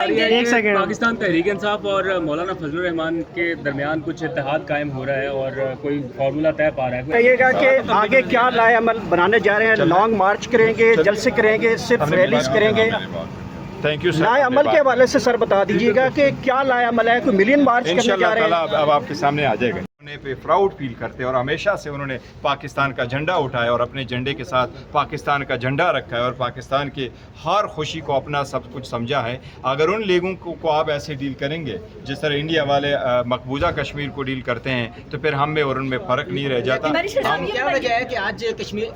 ایک سیکنڈ پاکستان تحریک انصاف اور مولانا فضل الرحمان کے درمیان کچھ اتحاد قائم ہو رہا ہے اور کوئی فارمولا طے پا رہا ہے. کہیے گا کہ آگے کیا لائے عمل بنانے جا رہے ہیں؟ لانگ مارچ کریں گے، جلسے کریں گے، صرف ریلیز کریں گے؟ Thank you sir. لائے عمل کے حوالے سے سر بتا دیجیے گا کہ کیا لائے عمل ہے؟ کوئی ملین مارچ کرنے جا انشاءاللہ رہے ہیں؟ تعالیٰ اب آپ کے سامنے آ جائے گا. پہ پراؤڈ فیل کرتے اور ہمیشہ سے انہوں نے پاکستان کا جھنڈا اٹھایا اور اپنے جھنڈے کے ساتھ پاکستان کا جھنڈا رکھا ہے اور پاکستان کے ہر خوشی کو اپنا سب کچھ سمجھا ہے. اگر ان لوگوں کو آپ ایسے ڈیل کریں گے جس طرح انڈیا والے مقبوضہ کشمیر کو ڈیل کرتے ہیں تو پھر ہم میں اور ان میں فرق نہیں رہ جاتا. کیا وجہ ہے کہ آج کشمیر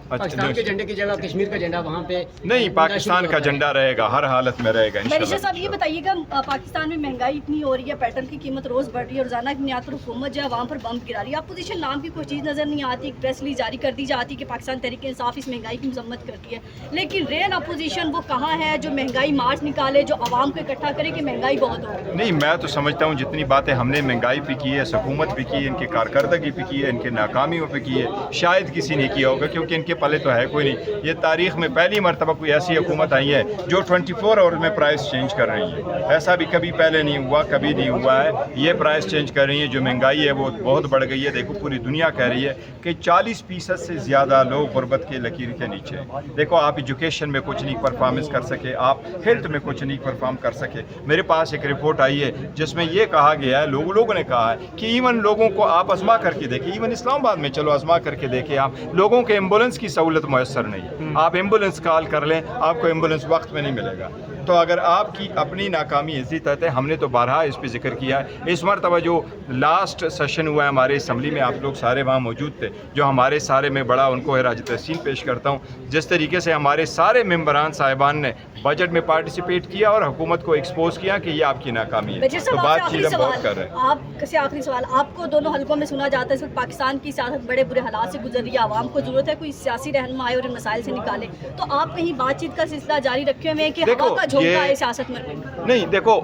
پاکستان کے جھنڈے کی جگہ کشمیر کا جھنڈا وہاں پہ نہیں، پاکستان کا جھنڈا رہے گا، ہر حالت میں رہے گا بیرسٹر صاحب یہ بتائیے گا، پاکستان میں مہنگائی اتنی ہو رہی ہے، پیٹرول کی قیمت روز بڑھ رہی ہے، روزانہ کی بنیاد پر حکومت جو ہے عوام پر بم گرا رہی ہے، اپوزیشن نام کی کوئی چیز نظر نہیں آتی. ایک پریس ریلیز جاری کر دی جاتی کہ پاکستان تحریک انصاف اس مہنگائی کی مذمت کرتی ہے، لیکن ریل اپوزیشن وہ کہاں ہے جو مہنگائی مارچ نکالے، جو عوام کو اکٹھا کرے کہ مہنگائی بہت ہو رہی ہے؟ نہیں، میں تو سمجھتا ہوں جتنی باتیں ہم نے مہنگائی پہ کی ہے، حکومت پہ کی ہے، ان کی کارکردگی پہ کی ہے، ان کے ناکامیوں پہ کی ہے، شاید کسی نے کیا ہوگا کیونکہ ان کے پلے تو ہے کوئی نہیں. یہ تاریخ میں پہلی مرتبہ کوئی ایسی حکومت آئی ہے جو 24 آور میں پرائس چینج کر رہی ہے. ایسا بھی کبھی پہلے نہیں ہوا، کبھی نہیں ہوا ہے. یہ پرائس چینج کر رہی ہے. جو مہنگائی ہے وہ بہت بڑھ گئی ہے. دیکھو پوری دنیا کہہ رہی ہے کہ 40% سے زیادہ لوگ غربت کے لکیر کے نیچے ہیں. دیکھو آپ ایجوکیشن میں کچھ نہیں پرفارمنس کر سکے، آپ ہیلتھ میں کچھ نہیں پرفارم کر سکے. میرے پاس ایک رپورٹ آئی ہے جس میں یہ کہا گیا ہے، لوگوں نے کہا ہے کہ ایون لوگوں کو آپ آزما کر کے دیکھیں، ایون اسلام آباد میں چلو آزما کر کے دیکھیں، آپ لوگوں کے ایمبولینس کی سہولت میسر نہیں. آپ ایمبولینس کال کر لیں، آپ کو ایمبولینس وقت میں نہیں ملے گا. تو اگر آپ کی اپنی ناکامی ایسی طرح ہے، ہم نے تو بارہا اس پہ ذکر کیا ہے. اس مرتبہ جو لاسٹ سیشن ہوا ہے ہمارے اسمبلی میں، آپ لوگ سارے وہاں موجود تھے، جو ہمارے سارے میں بڑا ان کو خراج تحسین پیش کرتا ہوں. جس طریقے سے ہمارے سارے ممبران صاحبان نے بجٹ میں پارٹیسپیٹ کیا اور حکومت کو ایکسپوز کیا کہ یہ آپ کی ناکامی ہے. تو بات چیت ہم بہت کر رہے ہیں. آپ سے آخری سوال، آپ کو دونوں حلقوں میں سنا جاتا ہے اس وقت پاکستان کی سیاست بڑے برے حالات سے گزر رہی ہے، عوام کو ضرورت ہے کوئی سیاسی رہنما آئے اور ان مسائل سے نکالے، تو آپ کہیں بات چیت کا سلسلہ جاری رکھے ہوئے ہیں کہ ہوا کا جھونکا ہے سیاست میں؟ نہیں، دیکھو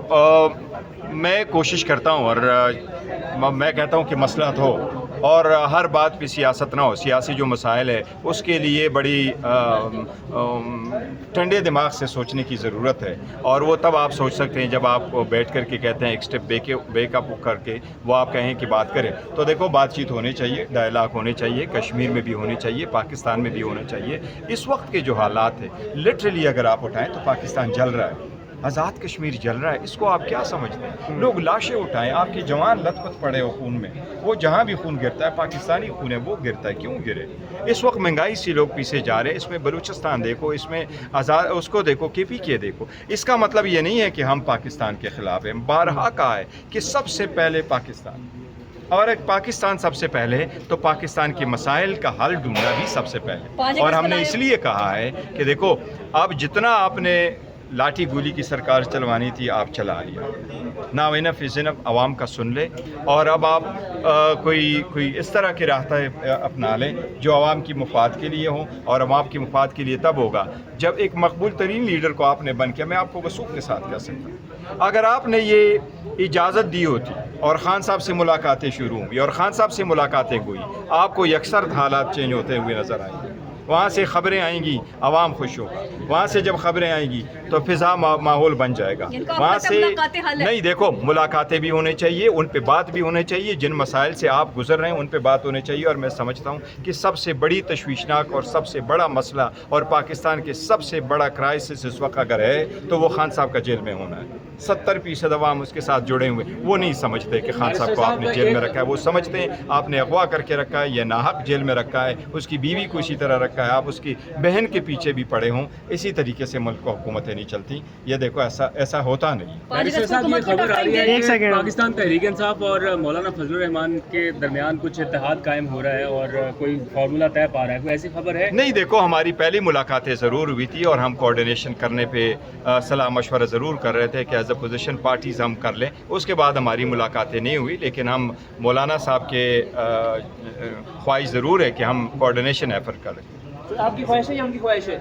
میں کوشش کرتا ہوں اور میں کہتا ہوں کہ مصلحت ہو اور ہر بات پہ سیاست نہ ہو. سیاسی جو مسائل ہے اس کے لیے بڑی ٹھنڈے دماغ سے سوچنے کی ضرورت ہے، اور وہ تب آپ سوچ سکتے ہیں جب آپ بیٹھ کر کے کہتے ہیں ایک سٹیپ بیک اپ کر کے وہ آپ کہیں کہ بات کریں. تو دیکھو بات چیت ہونی چاہیے، ڈائلاگ ہونے چاہیے، کشمیر میں بھی ہونے چاہیے، پاکستان میں بھی ہونا چاہیے. اس وقت کے جو حالات ہیں لٹرلی اگر آپ اٹھائیں تو پاکستان جل رہا ہے، آزاد کشمیر جل رہا ہے. اس کو آپ کیا سمجھتے ہیں؟ لوگ لاشیں اٹھائیں، آپ کے جوان لت پت پڑے ہو خون میں، وہ جہاں بھی خون گرتا ہے پاکستانی خون ہے، وہ گرتا ہے. کیوں گرے؟ اس وقت مہنگائی سے لوگ پیچھے جا رہے ہیں. اس میں بلوچستان دیکھو، اس میں آزاد اس کو دیکھو، KPK دیکھو. اس کا مطلب یہ نہیں ہے کہ ہم پاکستان کے خلاف ہیں. بارہا کہا ہے کہ سب سے پہلے پاکستان، اور ایک پاکستان سب سے پہلے تو پاکستان کے مسائل کا حل ڈھونڈنا بھی سب سے پہلے. اور ہم نے اس لیے کہا ہے کہ دیکھو اب جتنا آپ نے لاٹھی گولی کی سرکار چلوانی تھی آپ چلا لیا. نا انف از انف، عوام کا سن لے، اور اب آپ کوئی اس طرح کے راستہ اپنا لیں جو عوام کی مفاد کے لیے ہوں. اور عوام کی مفاد کے لیے تب ہوگا جب ایک مقبول ترین لیڈر کو آپ نے بن کیا. میں آپ کو وثوق کے ساتھ کہہ سکتا ہوں، اگر آپ نے یہ اجازت دی ہوتی اور خان صاحب سے ملاقاتیں شروع ہوئی اور خان صاحب سے ملاقاتیں ہوئی، آپ کو یکسر حالات چینج ہوتے ہوئے نظر آئیں گے. وہاں سے خبریں آئیں گی، عوام خوش ہوگا. وہاں سے جب خبریں آئیں گی تو فضا ماحول بن جائے گا. وہاں سے نہیں، دیکھو ملاقاتیں بھی ہونے چاہیے، ان پہ بات بھی ہونے چاہیے. جن مسائل سے آپ گزر رہے ہیں ان پہ بات ہونے چاہیے. اور میں سمجھتا ہوں کہ سب سے بڑی تشویشناک اور سب سے بڑا مسئلہ اور پاکستان کے سب سے بڑا کرائسس اس وقت اگر ہے تو وہ خان صاحب کا جیل میں ہونا ہے. 70% عوام اس کے ساتھ جڑے ہوئے، وہ نہیں سمجھتے کہ خان صاحب کو آپ نے جیل میں رکھا ہے. وہ سمجھتے ہیں آپ نے اغوا کر کے رکھا ہے، یہ ناحق جیل میں رکھا ہے، اس کی بیوی کو اسی طرح رکھا ہے، آپ اس کی بہن کے پیچھے بھی پڑے ہوں. اسی طریقے سے ملک کو حکومتیں نہیں چلتی. یہ دیکھو ایسا ہوتا نہیں. بیرسٹر صاحب یہ خبر آ رہی ہے کہ پاکستان تحریک انصاف اور مولانا فضل الرحمان کے درمیان کچھ اتحاد قائم ہو رہا ہے اور کوئی فارمولا طے پا رہا ہے، کوئی ایسی خبر ہے؟ نہیں، دیکھو ہماری پہلی ملاقاتیں ضرور ہوئی تھی اور ہم کوارڈینیشن کرنے پہ صلاح مشورہ ضرور کر رہے تھے کہ ایز اپوزیشن پارٹیز ہم کر لیں. اس کے بعد ہماری ملاقاتیں نہیں ہوئی، لیکن ہم مولانا صاحب کے خواہش ضرور ہے کہ ہم کوارڈینیشن ایفرٹ کریں. آپ کی خواہش ہے یا ان کی خواہش ہے؟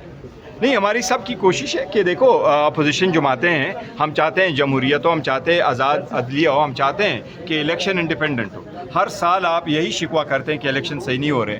نہیں، ہماری سب کی کوشش ہے کہ دیکھو اپوزیشن جماعتیں ہیں، ہم چاہتے ہیں جمہوریت ہو، ہم چاہتے ہیں آزاد عدلیہ ہو، ہم چاہتے ہیں کہ الیکشن انڈیپینڈنٹ ہو. ہر سال آپ یہی شکوہ کرتے ہیں کہ الیکشن صحیح نہیں ہو رہے.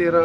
13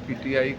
PTI